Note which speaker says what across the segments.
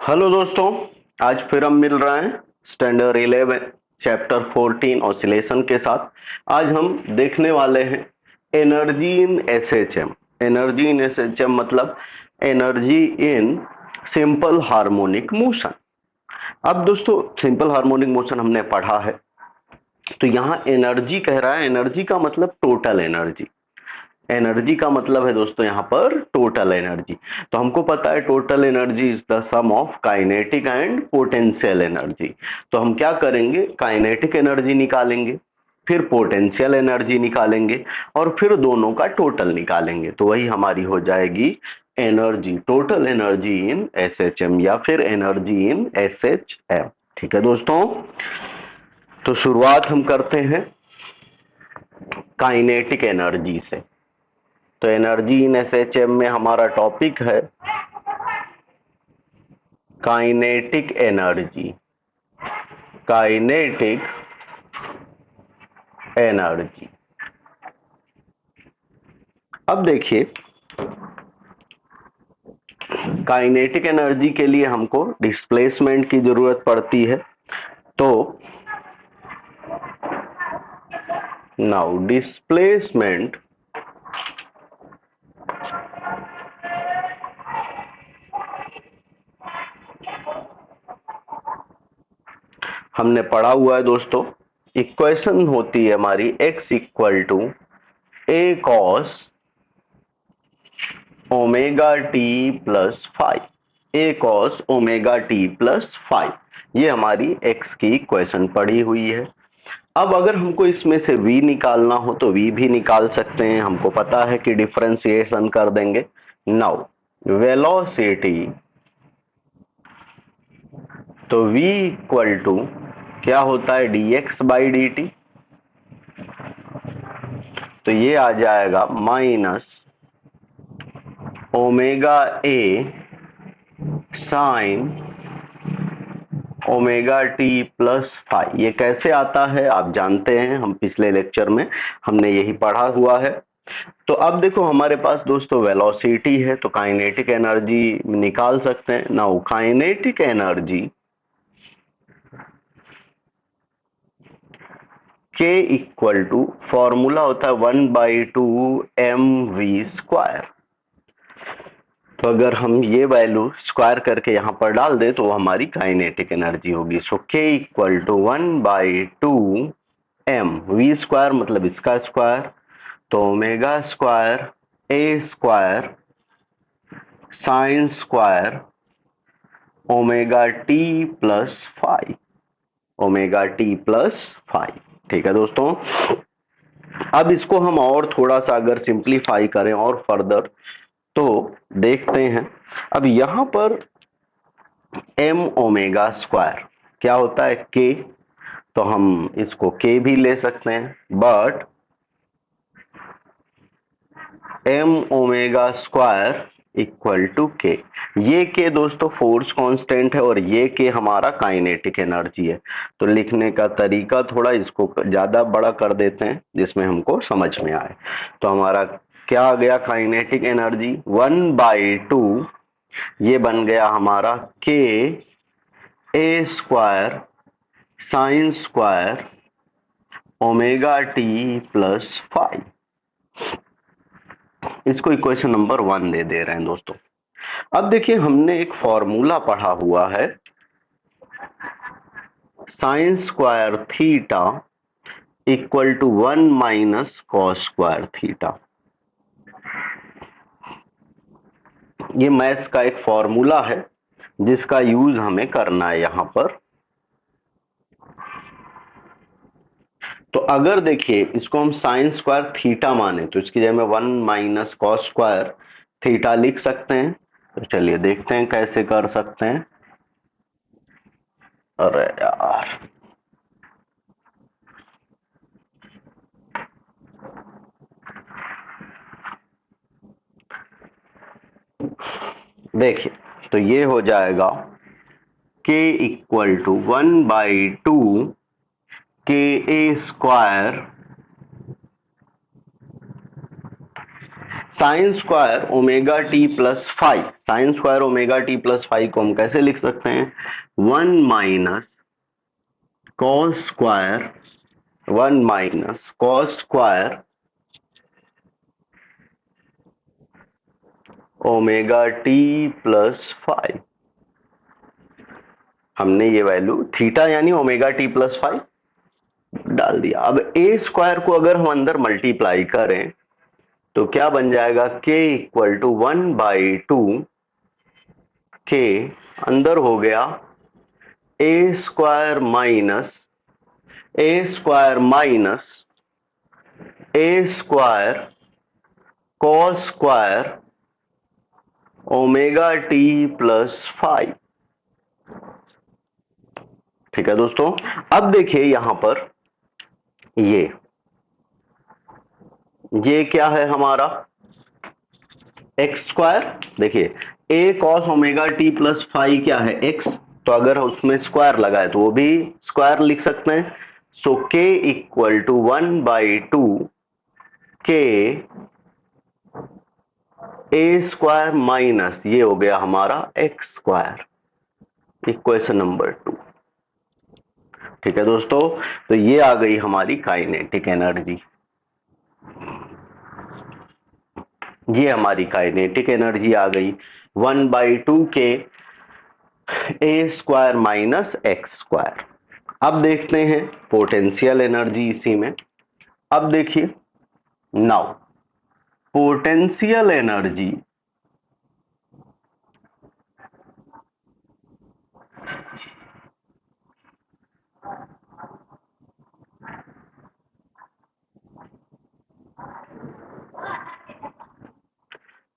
Speaker 1: Hello दोस्तों। आज फिर हम मिल रहे हैं स्टैंडर्ड 11 चैप्टर 14 ऑसिलेशन के साथ। आज हम देखने वाले हैं energy in SHM. Energy in SHM मतलब energy in simple harmonic motion. अब दोस्तों सिंपल हार्मोनिक मोशन हमने पढ़ा है, तो यहाँ एनर्जी कह रहा है। एनर्जी का मतलब टोटल एनर्जी। एनर्जी का मतलब है दोस्तों यहाँ पर टोटल एनर्जी। तो हमको पता है total energy is the sum of kinetic and potential energy. तो हम क्या करेंगे, काइनेटिक एनर्जी निकालेंगे, फिर पोटेंशियल एनर्जी निकालेंगे और फिर दोनों का टोटल निकालेंगे। तो वही हमारी हो जाएगी energy, total energy in SHM या फिर एनर्जी इन एसएचएम। ठीक है दोस्तों, तो शुरुआत हम करते हैं काइनेटिक एनर्जी से। तो एनर्जी इन एसएचएम में हमारा टॉपिक है काइनेटिक एनर्जी। Kinetic energy. अब देखिए, काइनेटिक एनर्जी के लिए हमको डिस्प्लेसमेंट की जरूरत पड़ती है। तो नाउ डिस्प्लेसमेंट हमने पढ़ा हुआ है दोस्तों। इक्वेशन होती है हमारी x equal to a cos omega t plus five. A cos omega t plus five ये हमारी x की इक्वेशन पड़ी हुई है। अब अगर हमको इसमें से v निकालना हो तो v भी निकाल सकते हैं, हमको पता है कि डिफरेंशिएशन कर देंगे। नाउ वेलोसिटी, तो v इक्वल टू क्या होता है dx बाई डी टी। तो ये आ जाएगा minus omega A sine omega t plus five. ये कैसे आता है आप जानते हैं, हम पिछले लेक्चर में हमने यही पढ़ा हुआ है। तो अब देखो हमारे पास दोस्तों वेलोसिटी है, तो काइनेटिक एनर्जी निकाल सकते हैं। Now kinetic energy K equal to formula होता है 1/2 mv²। तो अगर हम ये वैल्यू स्क्वायर करके यहां पर डाल दें तो वो हमारी काइनेटिक एनर्जी होगी। So K equal to 1/2 m, v² मतलब इसका स्क्वायर, तो omega square a square sine square omega t plus five. Omega t plus five. ठीक है दोस्तों, अब इसको हम और थोड़ा सा अगर सिंप्लीफाई करें और फर्दर तो देखते हैं। अब यहां पर एम ओमेगा स्क्वायर क्या होता है के, तो हम इसको के भी ले सकते हैं, but m omega square equal to k. ये के दोस्तों फोर्स कांस्टेंट है और ये के हमारा काइनेटिक एनर्जी है। तो लिखने का तरीका थोड़ा इसको ज्यादा बड़ा कर देते हैं जिसमें हमको समझ में आए। तो हमारा क्या आ गया, काइनेटिक एनर्जी 1/2, ये बन गया हमारा k a square sine square omega t plus five. इसको इक्वेशन नंबर 1 दे रहे हैं दोस्तों। अब देखिए हमने एक फॉर्मूला पढ़ा हुआ है sine square theta equal to 1 - cos square theta. ये मैथ्स का एक फॉर्मूला है जिसका यूज हमें करना है यहां पर। तो अगर देखिए इसको हम साइन स्क्वायर थीटा माने तो इसकी जगह में 1 - कॉस स्क्वायर थीटा लिख सकते हैं। तो चलिए देखते हैं कैसे कर सकते हैं। अरे यार, देखिए तो ये हो जाएगा k equal to 1/2 k a square sine square omega t plus five, sine square omega t plus five को हम कैसे लिख सकते हैं, 1 - cos square, 1 - cos square omega t plus five. हमने ये वैल्यू थीटा यानी ओमेगा टी प्लस फाइव डाल दिया। अब ए स्क्वायर को अगर हम अंदर मल्टीप्लाई करें तो क्या बन जाएगा, k इक्वल टू 1/2 के अंदर हो गया a square minus a square cos square omega t plus five. ठीक है दोस्तों, अब देखिए यहां पर ये क्या है हमारा एक्स स्क्वायर। देखिए a cos omega t plus five क्या है, एक्स, तो अगर उसमें स्क्वायर लगाए तो वो भी स्क्वायर लिख सकते हैं। सो के equal to 1/2 k a square minus ये हो गया हमारा एक्स स्क्वायर, इक्वेशन नंबर 2। ठीक है दोस्तों, तो ये आ गई हमारी काइनेटिक एनर्जी, ये हमारी काइनेटिक एनर्जी आ गई 1/2 k a square minus x square. अब देखते हैं पोटेंशियल एनर्जी इसी में। अब देखिए नाउ पोटेंशियल एनर्जी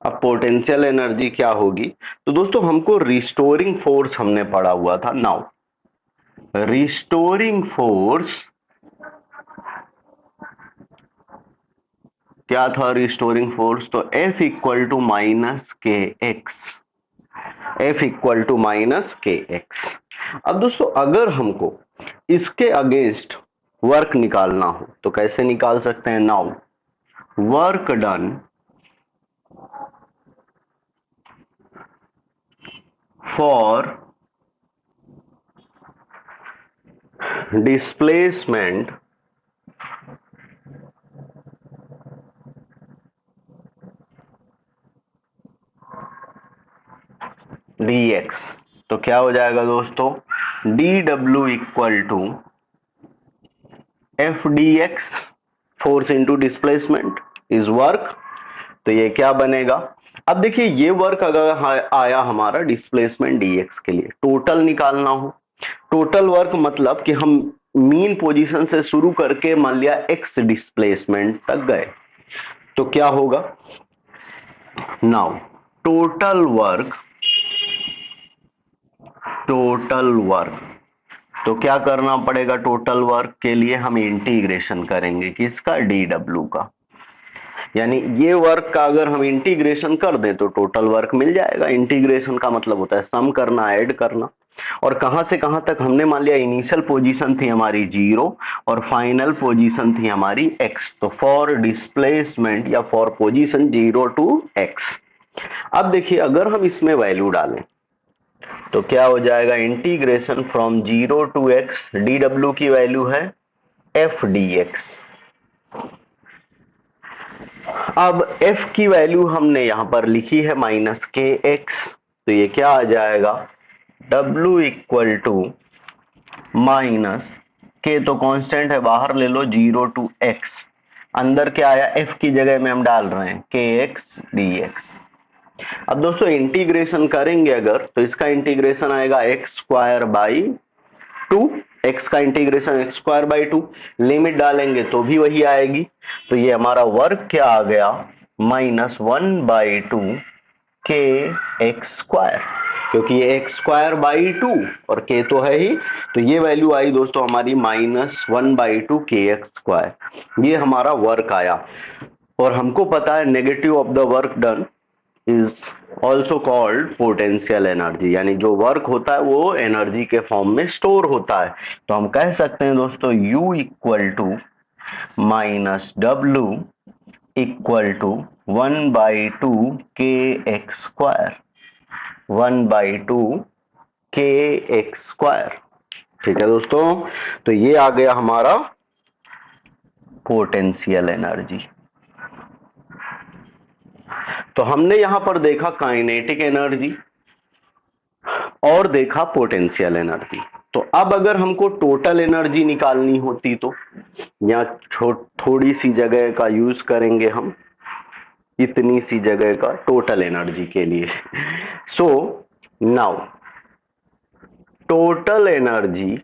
Speaker 1: अब पोटेंशियल एनर्जी क्या होगी, तो दोस्तों हमको रिस्टोरिंग फोर्स हमने पढ़ा हुआ था। नाउ रिस्टोरिंग फोर्स क्या था, रिस्टोरिंग फोर्स तो F equal to minus k x, F equal to minus k x. अब दोस्तों अगर हमको इसके अगेंस्ट वर्क निकालना हो तो कैसे निकाल सकते हैं, now work done for displacement dx, तो क्या हो जाएगा दोस्तों, dw equal to f d x, force into displacement is work. तो ये क्या बनेगा, अब देखिए ये वर्क अगर आया हमारा डिस्प्लेसमेंट dx के लिए, टोटल निकालना हो, टोटल वर्क मतलब कि हम मीन पोजीशन से शुरू करके मान लिया x डिस्प्लेसमेंट तक गए, तो क्या होगा, नाउ टोटल वर्क, तो क्या करना पड़ेगा, टोटल वर्क के लिए हम इंटीग्रेशन करेंगे किसका, dw का, यानी ये वर्क का अगर हम इंटीग्रेशन कर दें तो टोटल वर्क मिल जाएगा। इंटीग्रेशन का मतलब होता है सम करना, ऐड करना, और कहां से कहां तक हमने मान लिया, इनिशियल पोजीशन थी हमारी 0 और फाइनल पोजीशन थी हमारी x, तो फॉर डिस्प्लेसमेंट या फॉर पोजीशन 0 to x। अब देखिए अगर हम इसमें वैल्यू डालें तो क्या हो जाएगा, integration from 0 to x, dw की वैल्यू है f dx। अब f की वैल्यू हमने यहां पर लिखी है माइनस के एक्स, तो ये क्या आ जाएगा, w इक्वल टू माइनस के, तो कांस्टेंट है बाहर ले लो, 0 to x, अंदर क्या आया, f की जगह में हम डाल रहे हैं के एक्स dx। अब दोस्तों इंटीग्रेशन करेंगे अगर तो इसका इंटीग्रेशन आएगा एक्स स्क्वायर बाई 2, एक्स का integration x square by 2, limit डालेंगे तो भी वही आएगी। तो ये हमारा वर्क क्या आ गया, -1/2 के एक्स स्क्वायर, क्योंकि ये एक्स स्क्वायर बाई 2 और के तो है ही, तो ये वैल्यू आई दोस्तों हमारी -1/2 के एक्स स्क्वायर। ये हमारा वर्क आया, और हमको पता है negative of the work done is also called potential energy, यानी जो वर्क होता है वो एनर्जी के फॉर्म में स्टोर होता है। तो हम कह सकते हैं दोस्तों U equal to -w equal to 1/2 k x square, 1/2 k x square. ठीक है दोस्तों, तो ये आ गया हमारा पोटेंशियल एनर्जी। तो हमने यहां पर देखा काइनेटिक एनर्जी और देखा पोटेंशियल एनर्जी। तो अब अगर हमको टोटल एनर्जी निकालनी होती तो यहाँ थोड़ी सी जगह का यूज करेंगे हम, इतनी सी जगह का टोटल एनर्जी के लिए। सो नाउ टोटल एनर्जी,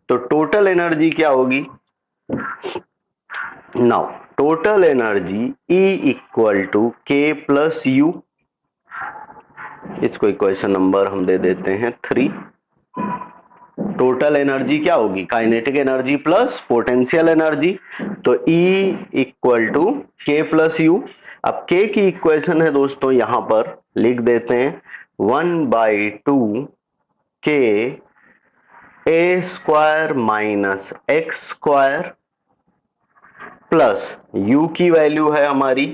Speaker 1: तो टोटल एनर्जी क्या होगी? Now total energy E equal to k plus u, इसको इक्वेशन नंबर हम दे देते हैं 3। टोटल एनर्जी क्या होगी? Kinetic energy plus potential energy. तो E equal to k plus u. अब के की इक्वेशन है दोस्तों, यहां पर लिख देते हैं 1/2 k a square minus x square plus U की वैल्यू है हमारी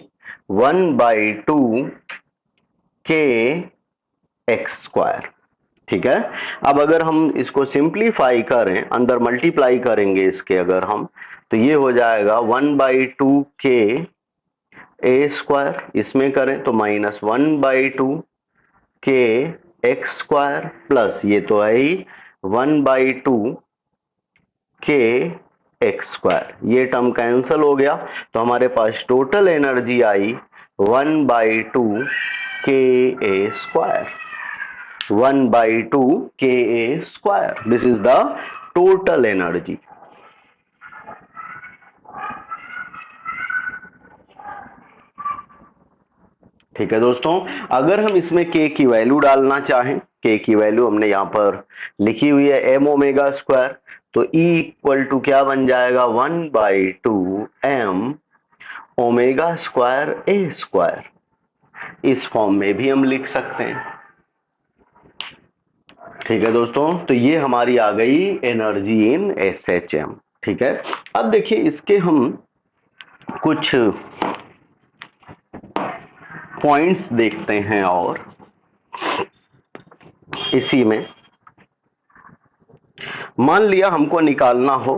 Speaker 1: 1/2 के एक्स स्क्वायर। ठीक है, अब अगर हम इसको सिंप्लीफाई करें, अंदर मल्टीप्लाई करेंगे इसके अगर हम, तो ये हो जाएगा 1/2 के ए स्क्वायर, इसमें करें तो minus 1/2 k x square plus ये तो है ही 1/2 के एक्स स्क्वायर। ये टर्म कैंसिल हो गया, तो हमारे पास total energy I 1/2 k a square, 1/2 k a square. This is the total energy. ठीक है दोस्तों, अगर हम इसमें k की वैल्यू डालना चाहें, k की वैल्यू हमने यहां पर लिखी हुई है m ओमेगा स्क्वायर, तो E इक्वल टू क्या बन जाएगा? 1/2 m omega square a square. इस फॉर्म में भी हम लिख सकते हैं। ठीक है दोस्तों, तो ये हमारी आ गई एनर्जी इन SHM। ठीक है, अब देखिए इसके हम कुछ पॉइंट्स देखते हैं और इसी में मान लिया हमको निकालना हो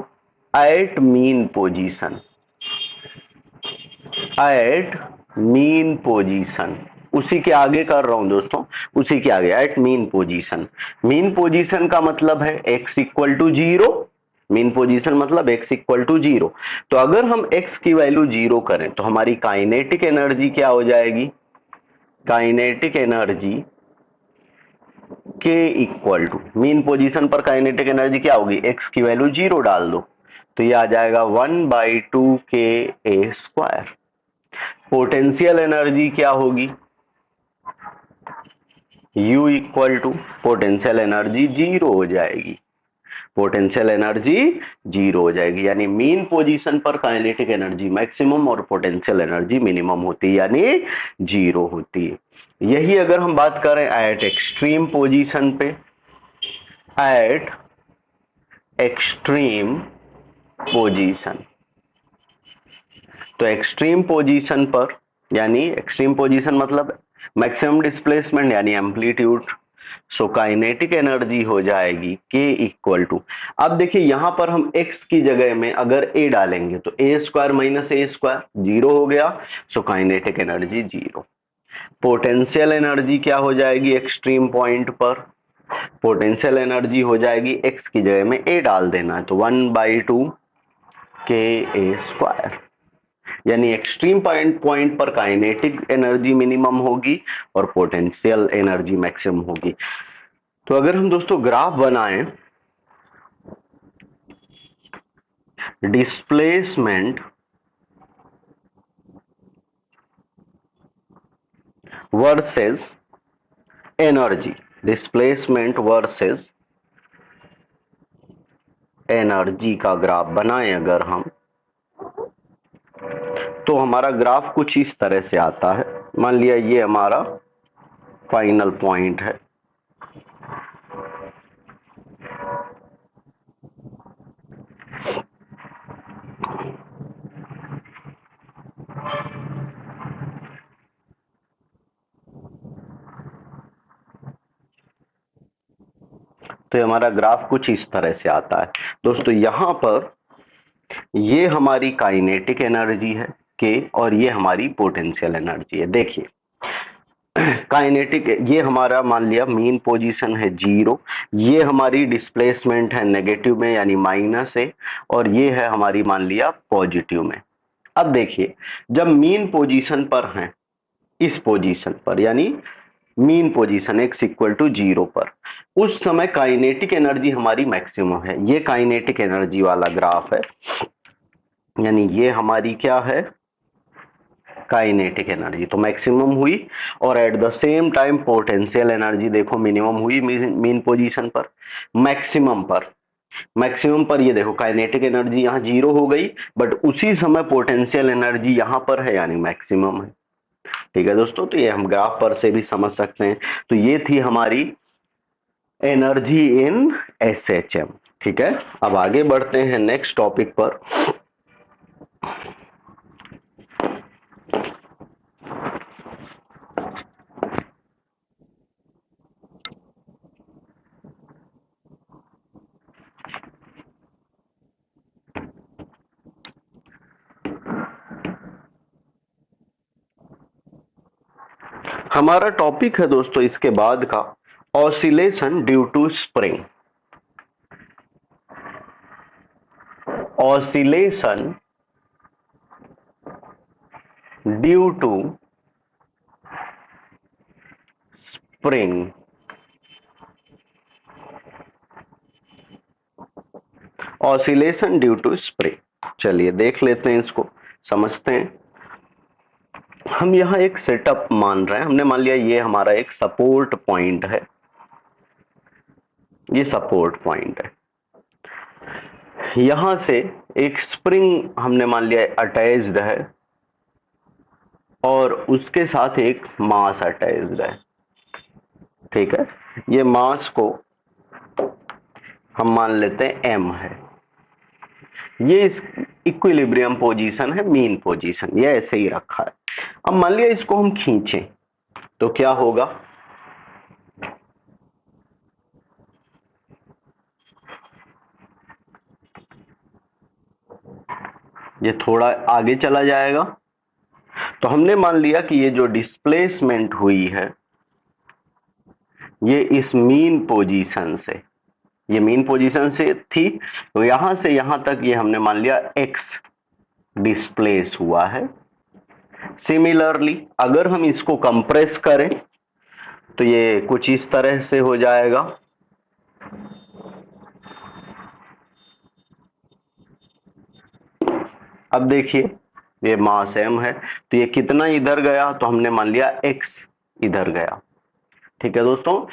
Speaker 1: at mean position, at mean position, उसी के आगे कर रहा हूं दोस्तों, उसी के आगे at mean position. Mean position का मतलब है x equal to 0, mean position मतलब x इक्वल टू 0। तो अगर हम x की वैल्यू 0 करें तो हमारी काइनेटिक एनर्जी क्या हो जाएगी? Kinetic energy k equal to mean position पर काइनेटिक एनर्जी क्या होगी? x की वैल्यू 0 डाल दो, तो ये आ जाएगा 1/2 k a square. Potential energy क्या होगी? U equal to potential energy 0 हो जाएगी, पोटेंशियल एनर्जी 0 हो जाएगी, यानी मीन पोजीशन पर काइनेटिक एनर्जी मैक्सिमम और पोटेंशियल एनर्जी मिनिमम होती है, यानी 0 होती है। यही अगर हम बात करें एट एक्सट्रीम पोजीशन पे, एट एक्सट्रीम पोजीशन, तो एक्सट्रीम पोजीशन पर, यानी एक्सट्रीम पोजीशन मतलब मैक्सिमम डिस्प्लेसमेंट यानी एम्पलीट्यूड, सो काइनेटिक एनर्जी हो जाएगी k इक्वल टू, अब देखिए यहां पर हम x की जगह में अगर a डालेंगे तो a square minus a square 0 हो गया, so kinetic energy 0। Potential energy क्या हो जाएगी एक्सट्रीम पॉइंट पर? पोटेंशियल एनर्जी हो जाएगी x की जगह में a डाल देना है, तो 1/2 के ए स्क्वायर, यानी एक्सट्रीम पॉइंट पर काइनेटिक एनर्जी मिनिमम होगी और पोटेंशियल एनर्जी मैक्सिमम होगी। तो अगर हम दोस्तों ग्राफ बनाएं, displacement versus energy, displacement versus energy का ग्राफ बनाएं अगर हम, तो हमारा ग्राफ कुछ इस तरह से आता है। मान लिया ये हमारा फाइनल पॉइंट है, तो हमारा ग्राफ कुछ इस तरह से आता है दोस्तों। यहाँ पर ये हमारी काइनेटिक एनर्जी है के, और ये हमारी पोटेंशियल एनर्जी है। देखिए काइनेटिक, ये हमारा मान लिया मीन पोजीशन है 0, ये हमारी डिस्प्लेसमेंट है नेगेटिव में यानी माइनस है, और ये है हमारी मान लिया पॉजिटिव में। अब देखिए जब मीन पोजीशन पर हैं, इस पोजीशन पर यानी mean position x equal to 0 पर, उस समय काइनेटिक एनर्जी हमारी मैक्सिमम है। ये काइनेटिक एनर्जी वाला ग्राफ है, यानी ये हमारी क्या है, काइनेटिक एनर्जी तो मैक्सिमम हुई, और at the same time potential energy देखो मिनिमम हुई मीन पोजीशन पर। मैक्सिमम पर ये देखो काइनेटिक एनर्जी यहाँ 0 हो गई, बट उसी समय पोटेंशियल एनर्जी यहाँ पर है यानी मैक्सिमम है। ठीक है दोस्तों, तो ये हम ग्राफ पर से भी समझ सकते हैं। तो ये थी हमारी एनर्जी इन एसएचएम। ठीक है, अब आगे बढ़ते हैं नेक्स्ट टॉपिक पर। हमारा टॉपिक है दोस्तों इसके बाद का oscillation due to spring. Oscillation due to spring. Oscillation due to spring, चलिए देख लेते हैं, इसको समझते हैं। हम यहाँ एक सेटअप मान रहे हैं, हमने मान लिया ये हमारा एक सपोर्ट पॉइंट है, ये सपोर्ट पॉइंट है। यहां से एक स्प्रिंग हमने मान लिया अटैच्ड है, और उसके साथ एक मास अटैच्ड है। ठीक है, ये मास को हम मान लेते हैं m है। ये इस इक्विलिब्रियम पोजीशन है, मीन पोजीशन, ये ऐसे ही रखा है। अब मान लिया इसको हम खींचें तो क्या होगा, ये थोड़ा आगे चला जाएगा। तो हमने मान लिया कि ये जो डिस्प्लेसमेंट हुई है ये इस मीन पोजीशन से, ये मीन पोजीशन से थी, तो यहां से यहां तक ये हमने मान लिया x डिस्प्लेस हुआ है। सिमिलरली अगर हम इसको कंप्रेस करें तो ये कुछ इस तरह से हो जाएगा। अब देखिए ये मास m है, तो ये कितना इधर गया, तो हमने मान लिया x इधर गया। ठीक है दोस्तों,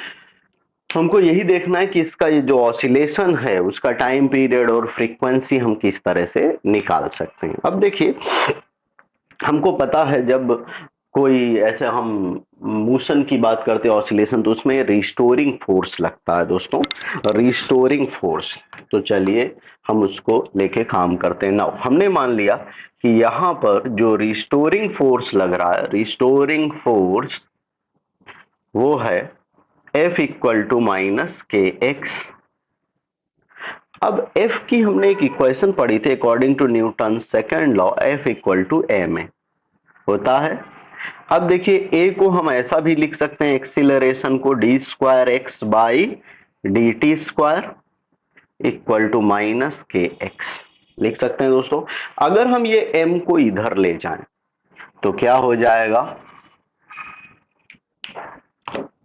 Speaker 1: तो हमको यही देखना है कि इसका ये जो ऑसिलेशन है उसका टाइम पीरियड और फ्रीक्वेंसी हम किस तरह से निकाल सकते हैं। अब देखिए हमको पता है जब कोई ऐसे हम मोशन की बात करते हैं ऑसिलेशन, तो उसमें रिस्टोरिंग फोर्स लगता है दोस्तों, रिस्टोरिंग फोर्स। तो चलिए हम उसको लेके काम करते हैं। नाउ हमने मान लिया कि यहाँ पर जो रिस्टोरिंग फोर्स लग रहा है, रिस्टोरिंग फोर्स वो है F equal to minus k x. अब F की हमने एक इक्वेशन पढ़ी थी, according to Newton second law F equal to m होता है। अब देखिए a को हम ऐसा भी लिख सकते हैं, एक्सीलरेशन को d square x by d t square equal to minus k x लिख सकते हैं दोस्तों। अगर हम ये m को इधर ले जाएं तो क्या हो जाएगा,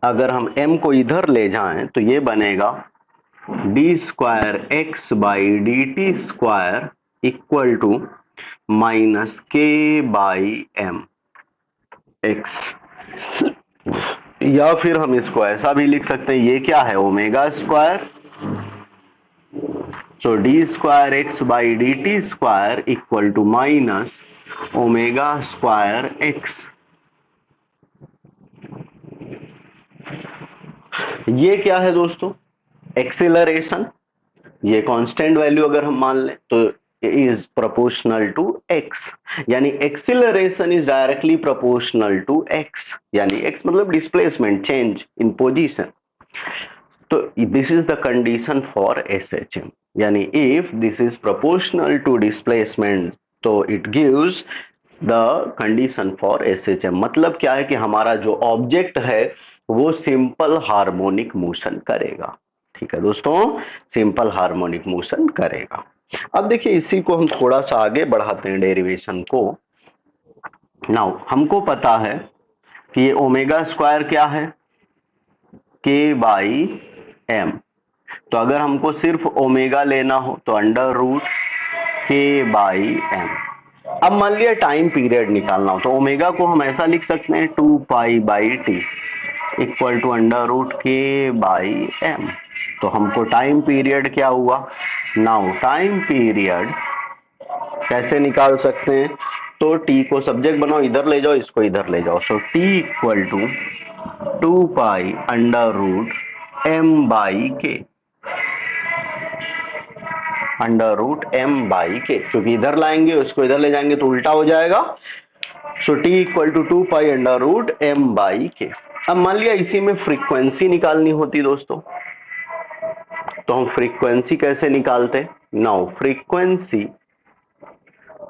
Speaker 1: अगर हम m को इधर ले जाएं तो ये बनेगा d square x by d t square equal to minus k by m x. या फिर हम इसको ऐसा भी लिख सकते हैं, ये क्या है omega square, so d square x by d t square equal to minus omega square x. ये क्या है दोस्तों, एक्सीलरेशन। ये कांस्टेंट वैल्यू अगर हम मान लें तो इज प्रोपोर्शनल टू एक्स, यानी acceleration is directly proportional to x, यानी एक्स मतलब डिस्प्लेसमेंट चेंज इन पोजीशन। तो this is the condition for SHM, यानी if this is proportional to displacement तो it gives the condition for SHM। मतलब क्या है कि हमारा जो ऑब्जेक्ट है वो सिंपल हार्मोनिक मोशन करेगा। ठीक है दोस्तों, सिंपल हार्मोनिक मोशन करेगा। अब देखिए इसी को हम थोड़ा सा आगे बढ़ाते हैं डेरिवेशन को। नाउ हमको पता है कि ये ओमेगा स्क्वायर क्या है, K/m। तो अगर हमको सिर्फ ओमेगा लेना हो तो अंडर रूट K/m। अब मान लिया टाइम पीरियड निकालना हो तो ओमेगा को हम ऐसा लिख सकते हैं 2π/t equal to under root K/m। तो हमको टाइम पीरियड क्या हुआ, नाउ टाइम पीरियड कैसे निकाल सकते हैं, तो t को सब्जेक्ट बनाओ, इधर ले जाओ, इसको इधर ले जाओ। So t equal to 2π under root m/k, under root m/k, क्योंकि इधर लाएंगे उसको इधर ले जाएंगे तो उल्टा हो जाएगा। So t equal to 2π under root m/k। अब मान लिया इसी में फ्रीक्वेंसी निकालनी होती दोस्तों, तो हम फ्रीक्वेंसी कैसे निकालते, नाउ फ्रीक्वेंसी,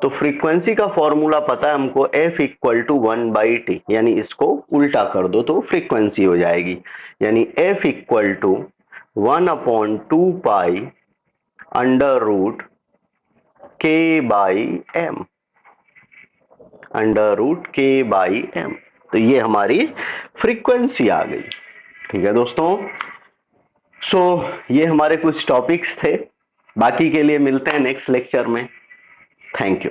Speaker 1: तो फ्रीक्वेंसी का फॉर्मूला पता है हमको, f इक्वल टू 1/t, यानी इसको उल्टा कर दो तो फ्रीक्वेंसी हो जाएगी, यानी f equal to 1/2π under root K/m, under root K/m। तो ये हमारी फ्रीक्वेंसी आ गई। ठीक है दोस्तों, सो ये हमारे कुछ टॉपिक्स थे, बाकी के लिए मिलते हैं नेक्स्ट लेक्चर में। Thank you.